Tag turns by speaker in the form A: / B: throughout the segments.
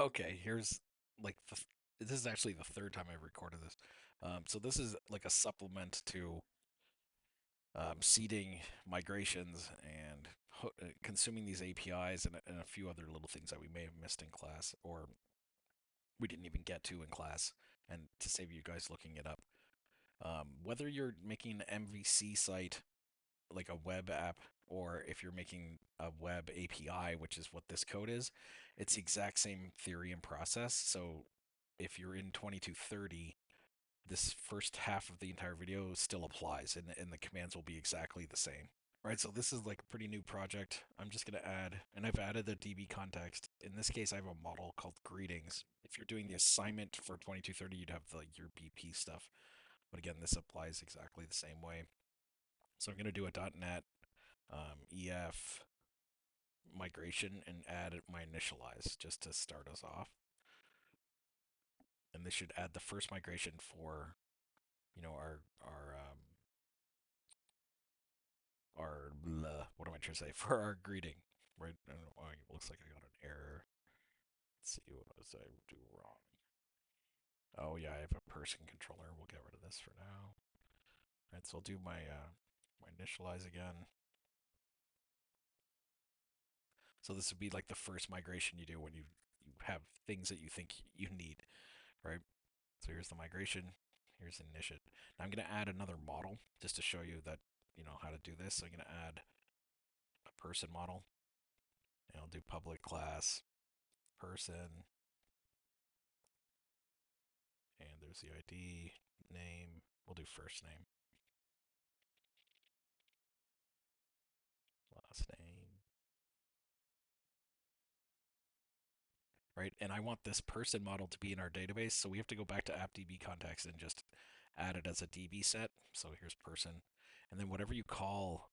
A: Okay, here's like this is actually the third time I've recorded this. So this is like a supplement to seeding migrations and consuming these APIs and a few other little things that we may have missed in class or we didn't even get to in class. And to save you guys looking it up, whether you're making an MVC site like a web app, or if you're making a web API, which is what this code is, it's the exact same theory and process. So if you're in 2230, this first half of the entire video still applies, and the commands will be exactly the same. Right, so this is like a pretty new project. I'm just going to add, and I've added the DB context. In this case, I have a model called greetings. If you're doing the assignment for 2230, you'd have your BP stuff. But again, this applies exactly the same way. So I'm going to do a .NET EF migration and add my initialize just to start us off. And this should add the first migration for, our what am I trying to say, for our greeting, right? I don't know why it looks like I got an error. Let's see what was I do wrong. Oh yeah, I have a person controller. We'll get rid of this for now. All right, so I'll do my initialize again. So this would be like the first migration you do when you have things that you think you need, right? So here's the migration. Here's initiate. Now I'm going to add another model just to show you that how to do this. So I'm going to add a person model, and I'll do public class person, and there's the ID name. We'll do first name, last name, right? And I want this person model to be in our database, so we have to go back to AppDB context and just add it as a DB set. So here's person, and then whatever you call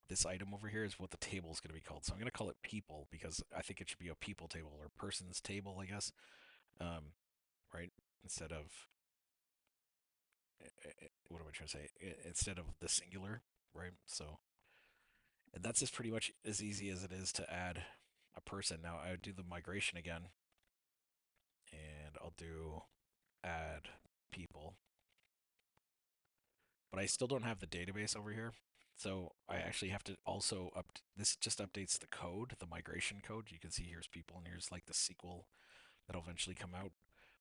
A: this item over here is what the table is going to be called. So I'm going to call it people because I think it should be a people table or person's table, I guess. Um, right? Instead of what am I trying to say? Instead of the singular, right? So, and that's just pretty much as easy as it is to add a person. Now I would do the migration again, and I'll do add people, but I still don't have the database over here. So I actually have to also this just updates the code, the migration code. You can see here's people and here's like the SQL that'll eventually come out.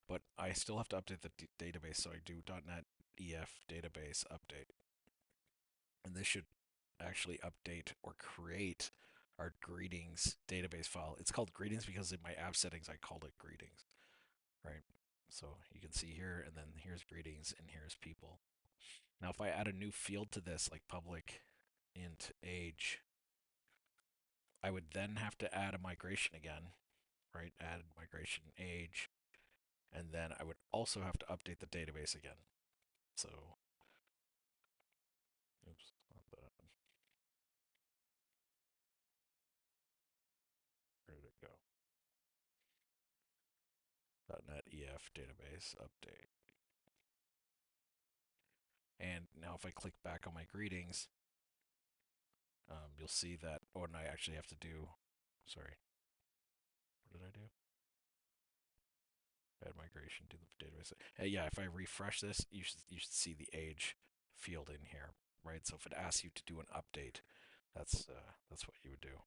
A: But I still have to update the database, so I do .NET EF database update. And this should actually update or create our greetings database file. It's called greetings because in my app settings I called it greetings, right? So you can see here, and then here's greetings, and here's people. Now if I add a new field to this, like public int age, I would then have to add a migration again, right? Add migration age, and then I would also have to update the database again. So, oops, not that. Where did it go? .NET EF database update. And now if I click back on my greetings, you'll see that, oh, and I actually have to do, sorry, what did I do? Add migration to the database. Yeah, if I refresh this, you should see the age field in here, right? So if it asks you to do an update, that's what you would do.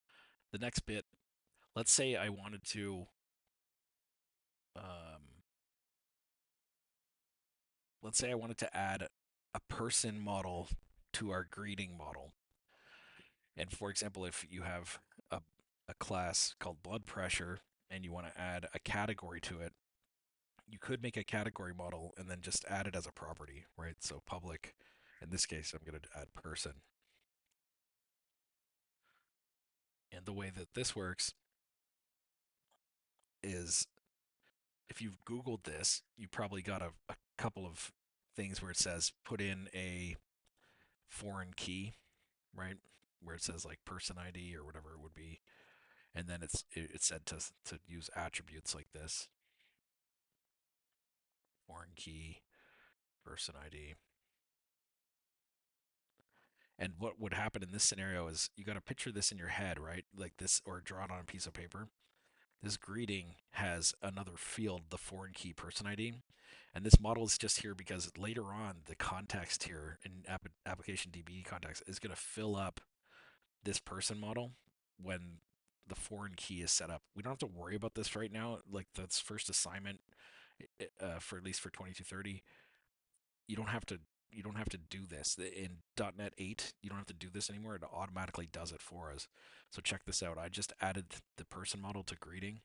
A: The next bit, let's say I wanted to, um, let's say I wanted to add a person model to our greeting model. And for example, if you have a class called blood pressure and you want to add a category to it, you could make a category model and then just add it as a property, right? So public, in this case, I'm going to add person. And the way that this works is if you've Googled this, you probably got a couple of things where it says put in a foreign key, right? Where it says like person ID or whatever it would be. And then it's said to use attributes like this, foreign key, person ID. And what would happen in this scenario is you got to picture this in your head, right? Like this, or draw it on a piece of paper. This greeting has another field, the foreign key person ID. And this model is just here because later on, the context here in application DB context is going to fill up this person model when the foreign key is set up. We don't have to worry about this right now. Like that's first assignment for at least for 2230. You don't have to do this in .NET 8. You don't have to do this anymore. It automatically does it for us. So check this out. I just added the person model to greeting.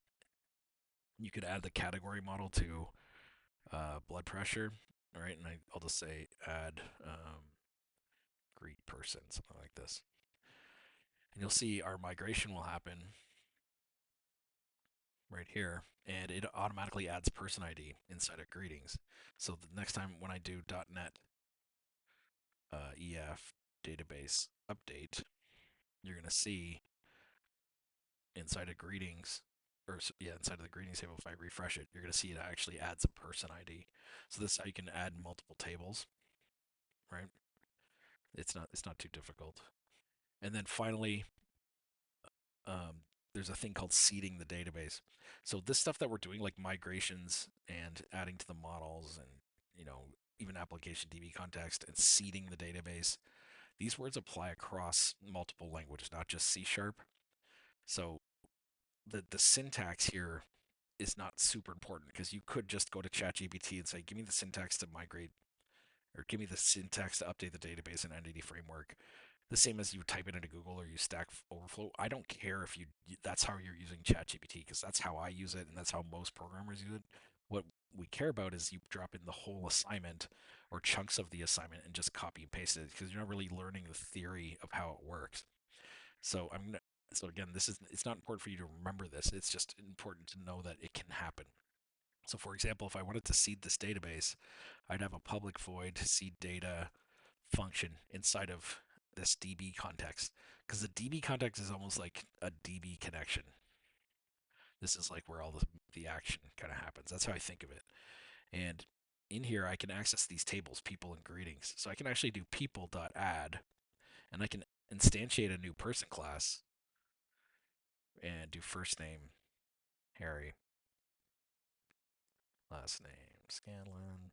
A: You could add the category model to blood pressure. All right, and I'll just say add greet person, something like this. And you'll see our migration will happen right here, and it automatically adds person ID inside of greetings. So the next time when I do .NET EF database update, you're going to see inside of greetings, or yeah, inside of the greetings table, if I refresh it, you're going to see it actually adds a person ID. So this is how you can add multiple tables, right? It's not too difficult. And then finally, um, there's a thing called seeding the database. So this stuff that we're doing, like migrations and adding to the models, and even application DB context and seeding the database, these words apply across multiple languages, not just C sharp. So the syntax here is not super important because you could just go to ChatGPT and say, give me the syntax to migrate, or give me the syntax to update the database in Entity Framework. The same as you type it into Google or you Stack Overflow. I don't care if that's how you're using ChatGPT, because that's how I use it and that's how most programmers use it. What we care about is you drop in the whole assignment or chunks of the assignment and just copy and paste it, because you're not really learning the theory of how it works. So again, it's not important for you to remember this. It's just important to know that it can happen. So for example, if I wanted to seed this database, I'd have a public void seed data function inside of this DB context, because the DB context is almost like a DB connection. This is like where all the action kind of happens. That's how I think of it. And in here, I can access these tables, people and greetings. So I can actually do people.add, and I can instantiate a new person class and do first name Harry, last name Scanlon,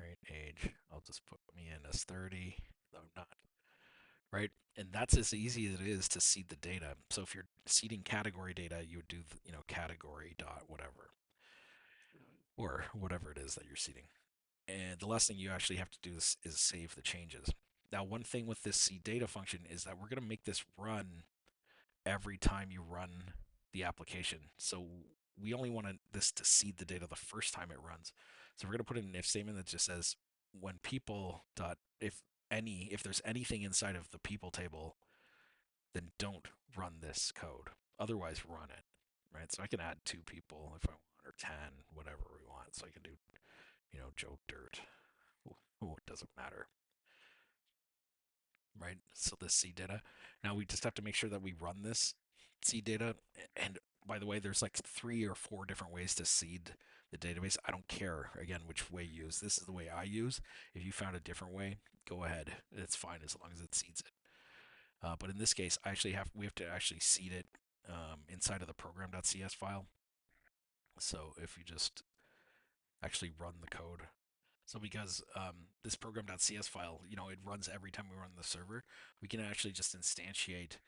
A: right? Age, I'll just put me in as 30, though I'm not, right? And that's as easy as it is to seed the data. So if you're seeding category data, you would do, category dot whatever, or whatever it is that you're seeding. And the last thing you actually have to do is save the changes. Now, one thing with this seed data function is that we're going to make this run every time you run the application. So we only want this to seed the data the first time it runs. So we're going to put in an if statement that just says when people dot if there's anything inside of the people table, then don't run this code. Otherwise, run it. Right. So I can add 2 people if I want, or 10, whatever we want. So I can do, Joe Dirt. Oh, it doesn't matter. Right. So this seed data. Now we just have to make sure that we run this seed data. And by the way, there's like 3 or 4 different ways to seed the database. I don't care, again, which way you use. This is the way I use. If you found a different way, go ahead. It's fine as long as it seeds it. But in this case, we have to actually seed it inside of the program.cs file. So if you just actually run the code, so because this program.cs file, it runs every time we run the server, we can actually just instantiate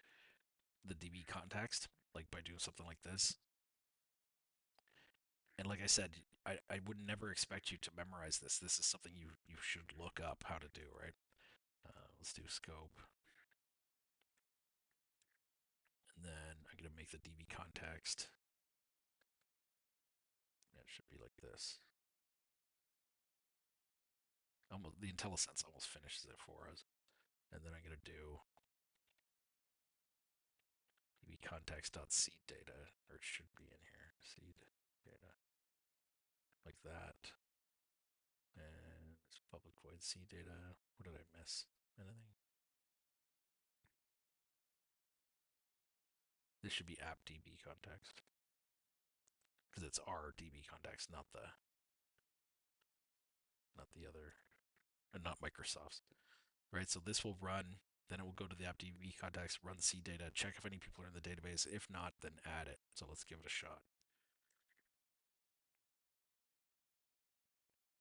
A: the DB context, like by doing something like this. And like I said, I would never expect you to memorize this. This is something you should look up how to do, right? Let's do scope. And then I'm going to make the DB context. It should be like this. The IntelliSense almost finishes it for us. And then I'm going to do DB context.seed data, or it should be in here, seed data, like that. And it's public void seed data. What did I miss? Anything? This should be app DB context, because it's our DB context, not the other, and not Microsoft's. Right, so this will run Then it will go to the AppDB context, run the seed data, check if any people are in the database. If not, then add it. So let's give it a shot.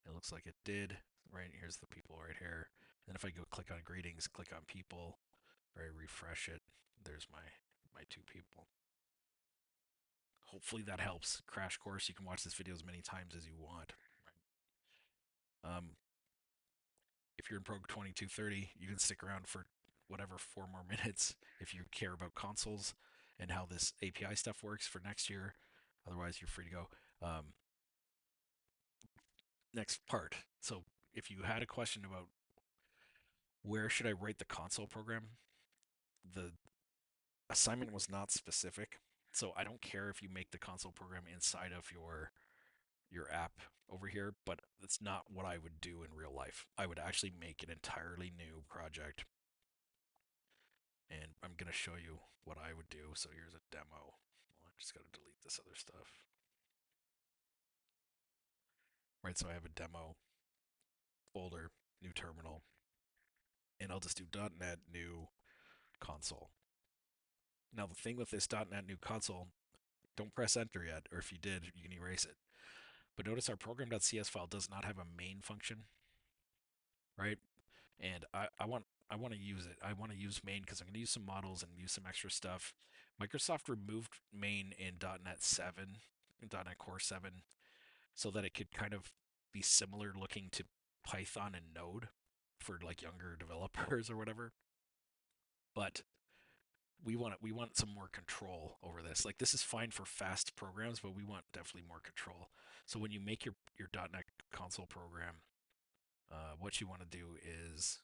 A: It looks like it did. Right, here's the people right here. Then if I go click on greetings, click on people, or I refresh it, there's my two people. Hopefully that helps. Crash course, you can watch this video as many times as you want. Right? If you're in Prog 2230, you can stick around for whatever 4 more minutes if you care about consoles and how this API stuff works for next year. Otherwise, you're free to go. Next part. So if you had a question about where should I write the console program, the assignment was not specific. So I don't care if you make the console program inside of your app over here, but that's not what I would do in real life. I would actually make an entirely new project, and I'm going to show you what I would do. So here's a demo. Well, I just got to delete this other stuff. Right, so I have a demo folder, new terminal, and I'll just do .NET new console. Now the thing with this .NET new console, don't press enter yet, or if you did, you can erase it. But notice our program.cs file does not have a main function, right? And I want to use it. I want to use main because I'm going to use some models and use some extra stuff. Microsoft removed main in .NET 7, in .NET Core 7, so that it could kind of be similar looking to Python and Node for like younger developers or whatever. But we want some more control over this. Like this is fine for fast programs, but we want definitely more control. So when you make your .NET console program, what you want to do is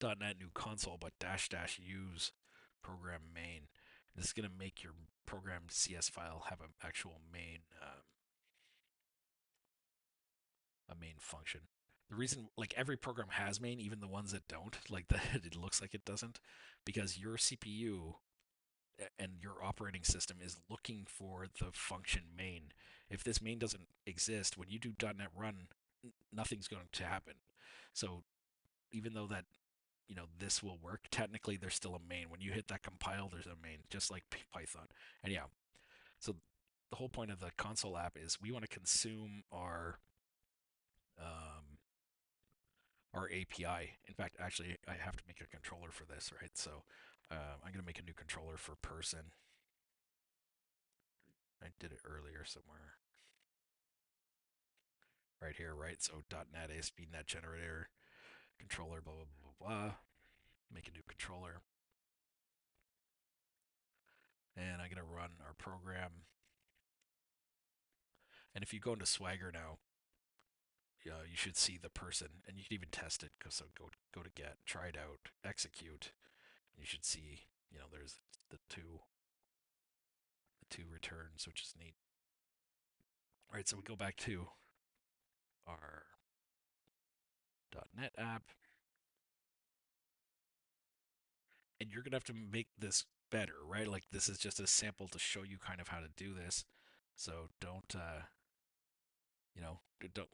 A: .NET new console, but -- use program main. This is going to make your program CS file have an actual main a main function. The reason, like every program has main, even the ones that don't, like that it looks like it doesn't, because your CPU and your operating system is looking for the function main. If this main doesn't exist, when you do .NET Run, nothing's going to happen. So even though that this will work, technically there's still a main. When you hit that compile, there's a main, just like Python. And yeah, so the whole point of the console app is we want to consume um, our API. In fact, actually, I have to make a controller for this, right? So I'm going to make a new controller for person. I did it earlier somewhere. Right here, right? So .NET ASP.NET generator controller, blah, blah, blah, blah. Make a new controller. And I'm going to run our program. And if you go into Swagger now, you should see the person, and you can even test it. So go to get, try it out, execute. You should see, there's the two returns, which is neat. All right, so we go back to our .NET app, and you're gonna have to make this better, right? Like this is just a sample to show you kind of how to do this. So don't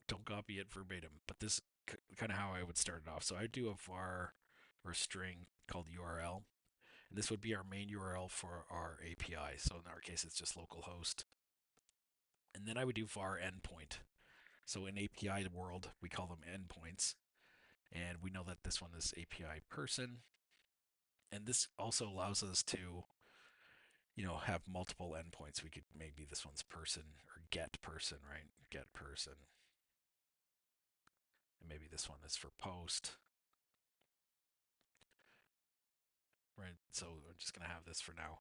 A: don't copy it verbatim. But this kind of how I would start it off. So I do a var or a string called URL. And this would be our main URL for our API. So in our case, it's just localhost. And then I would do var endpoint. So in API world, we call them endpoints. And we know that this one is API person. And this also allows us to, have multiple endpoints. We could, maybe this one's person or get person, right? Get person. And maybe this one is for post. Right? So I'm just going to have this for now.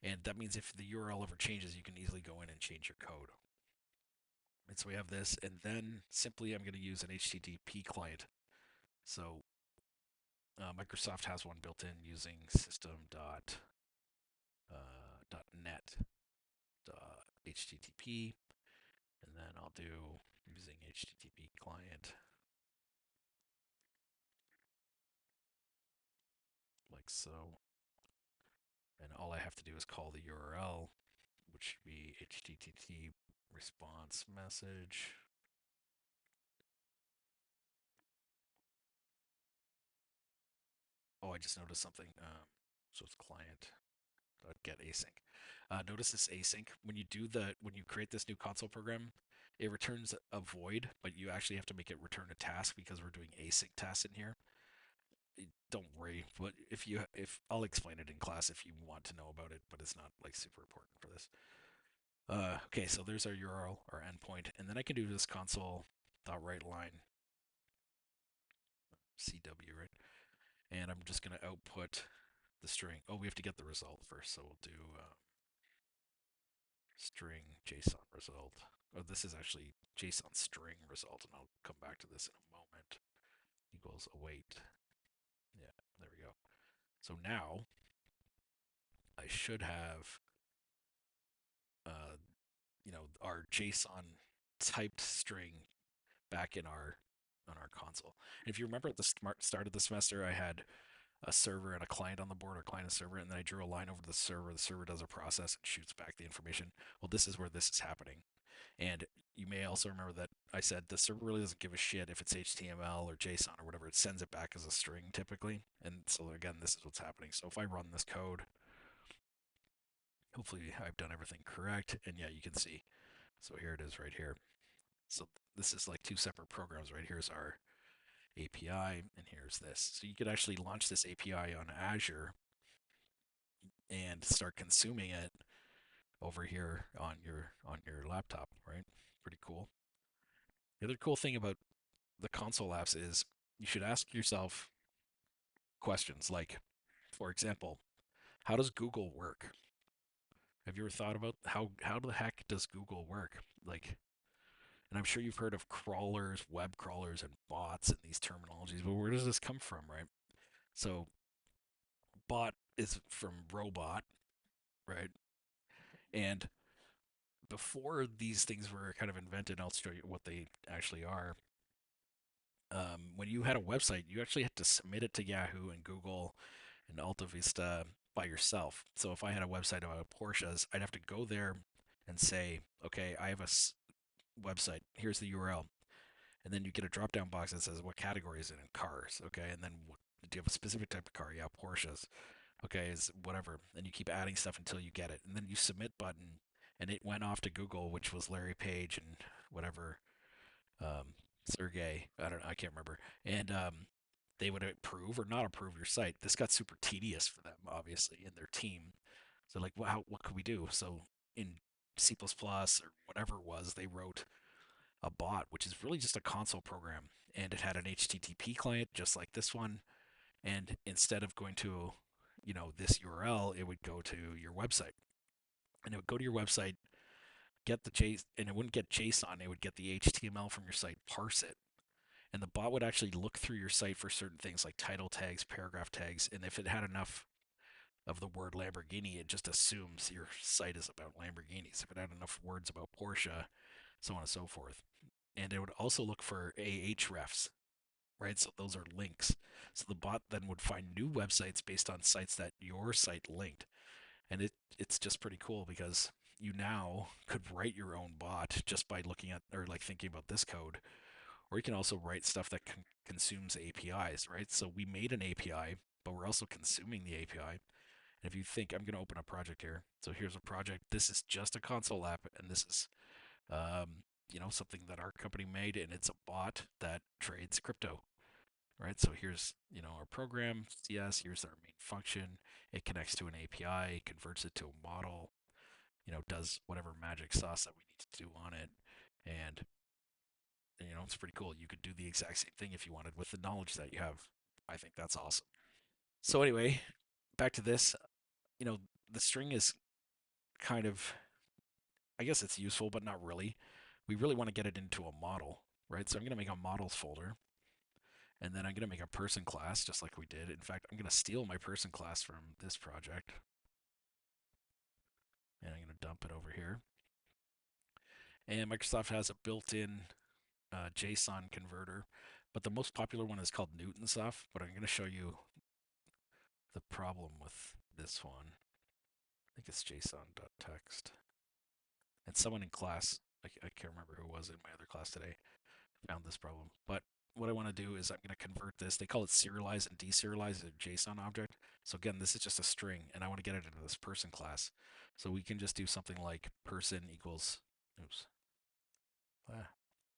A: And that means if the URL ever changes, you can easily go in and change your code. And so we have this, and then simply I'm going to use an HTTP client. So Microsoft has one built in using system.net.http, and then I'll do using HTTP client like so. And all I have to do is call the URL, which should be HTTP response message. Oh, I just noticed something. So it's client get async. Notice this async when you create this new console program, it returns a void, but you actually have to make it return a task because we're doing async tasks in here. Don't worry, but if I'll explain it in class if you want to know about it, but it's not like super important for this. Okay, so there's our URL, our endpoint, and then I can do this console dot write line CW, right? And I'm just going to output the string. Oh, we have to get the result first, so we'll do string JSON result. Oh, this is actually JSON string result, and I'll come back to this in a moment. Equals await. Yeah, there we go. So now I should have, uh, our JSON typed string back in our on our console. And if you remember at the start of the semester, I had a server and a client on the board, or client and server, and then I drew a line over to the server. The server does a process and shoots back the information. Well, this is where this is happening. And you may also remember that I said the server really doesn't give a shit if it's HTML or JSON or whatever. It sends it back as a string typically. And so again, this is what's happening. So if I run this code, hopefully I've done everything correct. And yeah, you can see. So here it is right here. So this is like two separate programs, right? Here's our API and here's this. So you could actually launch this API on Azure and start consuming it over here on your laptop, right? Pretty cool. The other cool thing about the console apps is you should ask yourself questions like, for example, how does Google work? Have you ever thought about how the heck does Google work? Like, and I'm sure you've heard of crawlers, web crawlers, and bots and these terminologies, but where does this come from, right? So, bot is from robot, right? And before these things were kind of invented, I'll show you what they actually are. When you had a website, you actually had to submit it to Yahoo and Google and Alta Vista by yourself. So if I had a website about Porsches, I'd have to go there and say, okay, I have a website. Here's the URL. And then you get a drop down box that says, what category is it in? Cars. Okay. And then do you have a specific type of car? Yeah, Porsches. Okay, is whatever. And you keep adding stuff until you get it. And then you submit button, and it went off to Google, which was Larry Page and whatever, Sergey. I don't know. I can't remember. And they would approve or not approve your site. This got super tedious for them, obviously, and their team. So like, wow, what could we do? So in C++ or whatever it was, they wrote a bot, which is really just a console program, and it had an HTTP client just like this one. And instead of going to, this URL, it would go to your website, and it would go to your website, get the JSON, and it wouldn't get JSON. It would get the HTML from your site, parse it, and the bot would actually look through your site for certain things like title tags, paragraph tags, and if it had enough of the word Lamborghini, it just assumes your site is about Lamborghinis. If it had enough words about Porsche, so on and so forth. And it would also look for Ahrefs, right? So those are links. So the bot then would find new websites based on sites that your site linked. And it's just pretty cool because you now could write your own bot just by looking at or like thinking about this code. Or you can also write stuff that consumes APIs, right? So we made an API, but we're also consuming the API. And if you think, I'm going to open a project here. So here's a project. This is just a console app, and this is, something that our company made, and it's a bot that trades crypto, right? So here's, our program, CS, here's our main function. It connects to an API, converts it to a model, does whatever magic sauce that we need to do on it. And, it's pretty cool. You could do the exact same thing if you wanted with the knowledge that you have. I think that's awesome. So anyway, back to this, you know, the string is kind of, I guess it's useful, but not really. We really want to get it into a model, right? So I'm going to make a models folder, and then I'm going to make a person class just like we did. In fact, I'm going to steal my person class from this project, and I'm going to dump it over here. And Microsoft has a built-in JSON converter, but the most popular one is called Newtonsoft, but I'm going to show you the problem with this one. I think it's JSON.text. And someone in class, I can't remember who it was in my other class today, found this problem. But what I want to do is I'm going to convert this. They call it serialize and deserialize as a JSON object. So again, this is just a string, and I want to get it into this person class. So we can just do something like person equals, oops,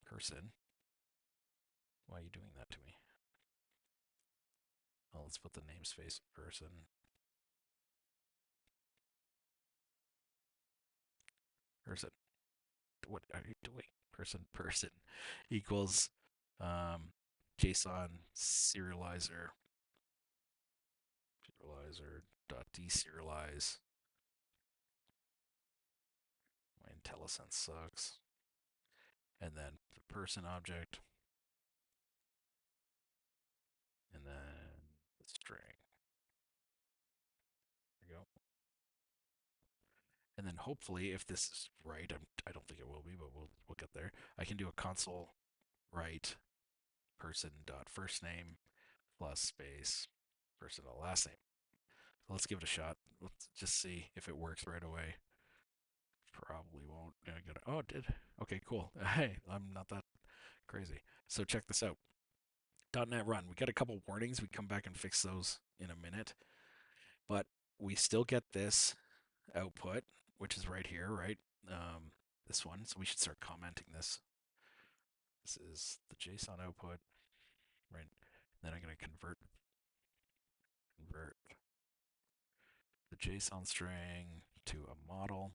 A: person. Why are you doing that to me? Well, let's put the namespace person. Person. What are you doing? Person equals JSON serializer dot deserialize. My IntelliSense sucks. And then the person object, and then the string. There we go. And then hopefully, if this is right, I don't think it will be, but we'll get there. I can do a console write person dot first name plus space person dot last name. So let's give it a shot. Let's just see if it works right away. Probably won't. Oh, it did. Okay, cool. Hey, I'm not that crazy. So check this out. .NET Run. We got a couple warnings. We come back and fix those in a minute. But we still get this output, which is right here, right? This one. So we should start commenting this. This is the JSON output, right? Then I'm going to convert the JSON string to a model.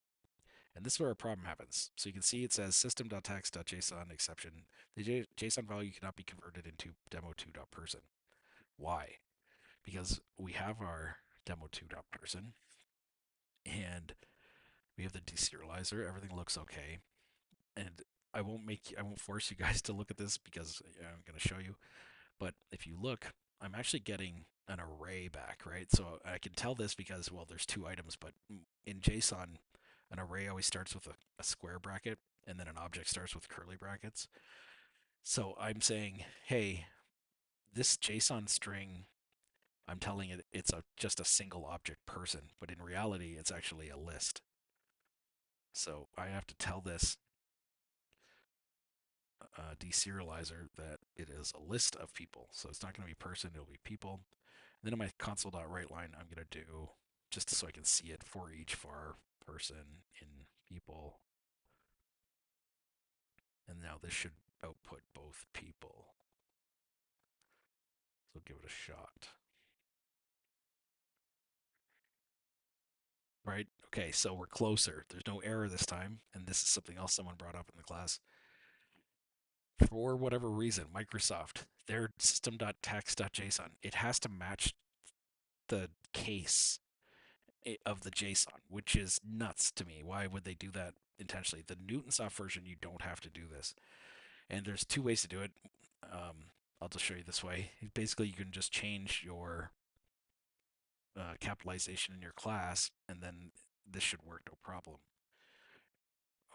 A: And this is where a problem happens. So you can see it says system.text.json exception. The JSON value cannot be converted into demo2.person. Why? Because we have our demo2.person and we have the deserializer. Everything looks okay. And I won't force you guys to look at this because I'm going to show you. But if you look, I'm actually getting an array back, right? So I can tell this because, well, there's two items, but in JSON, an array always starts with a square bracket, and then an object starts with curly brackets. So I'm saying, hey, this JSON string, I'm telling it it's just a single object person, but in reality, it's actually a list. So I have to tell this deserializer that it is a list of people. So it's not going to be person, it'll be people. And then in my console.write line, I'm going to do, just so I can see it, for each var person in people. And now this should output both people. So give it a shot. Right? Okay, so we're closer. There's no error this time. And this is something else someone brought up in the class. For whatever reason, Microsoft, their system.text.json, it has to match the case of the JSON, which is nuts to me. Why would they do that intentionally? The Newtonsoft version, you don't have to do this. And there's two ways to do it. I'll just show you this way. Basically, you can just change your capitalization in your class, and then this should work no problem.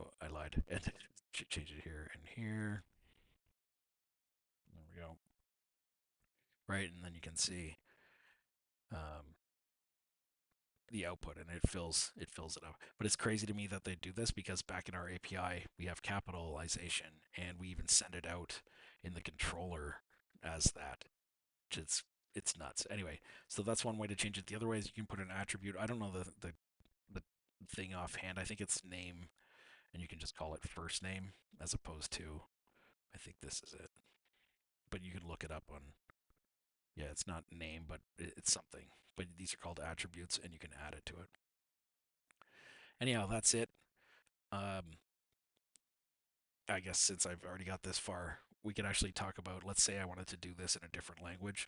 A: Oh, I lied. And change it here and here. There we go. Right, and then you can see the output, and it fills it up. But it's crazy to me that they do this because back in our API we have capitalization, and we even send it out in the controller as that. It's nuts. Anyway, so that's one way to change it. The other way is you can put an attribute. I don't know the thing offhand. I think it's name, and you can just call it first name as opposed to, I think this is it. But you can look it up on, yeah, it's not name, but it's something. But these are called attributes, and you can add it to it. Anyhow, that's it. I guess since I've already got this far, we could actually talk about, let's say I wanted to do this in a different language,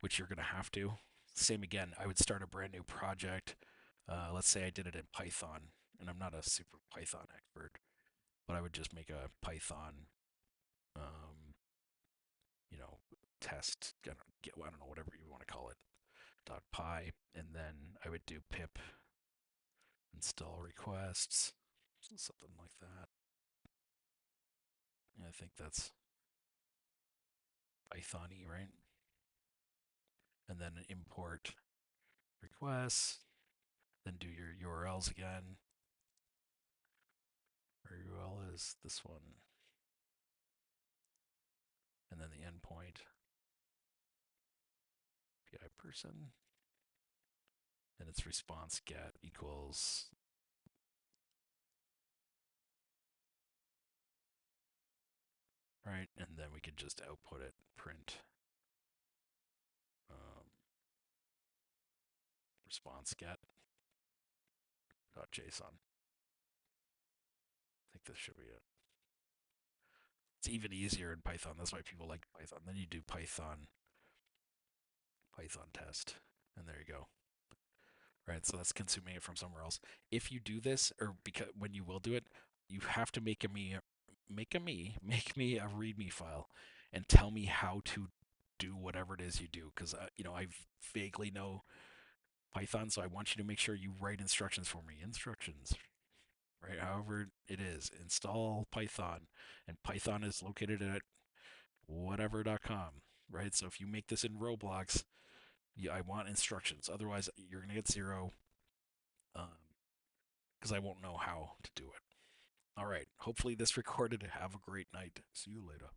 A: which you're going to have to. Same again, I would start a brand new project. Let's say I did it in Python, and I'm not a super Python expert, but I would just make a Python, um, you know, test, I don't know, whatever you want to call it, .py, and then I would do pip install requests, something like that. Yeah, I think that's Python-y, right? And then import requests, then do your URLs again. Our URL is this one. And then the endpoint PI person, and its response get equals right, and then we could just output it print response get .json. I think this should be it. It's even easier in Python. That's why people like Python. Then you do Python test, and there you go. Right, so that's consuming it from somewhere else. If you do this, or because when you will do it, you have to make me a README file, and tell me how to do whatever it is you do. Because I vaguely know Python, so I want you to make sure you write instructions for me. Instructions, right? However it is, install Python, and Python is located at whatever.com, right? So if you make this in Roblox, I want instructions. Otherwise, you're gonna get 0, because I won't know how to do it. All right. Hopefully this recorded. Have a great night. See you later.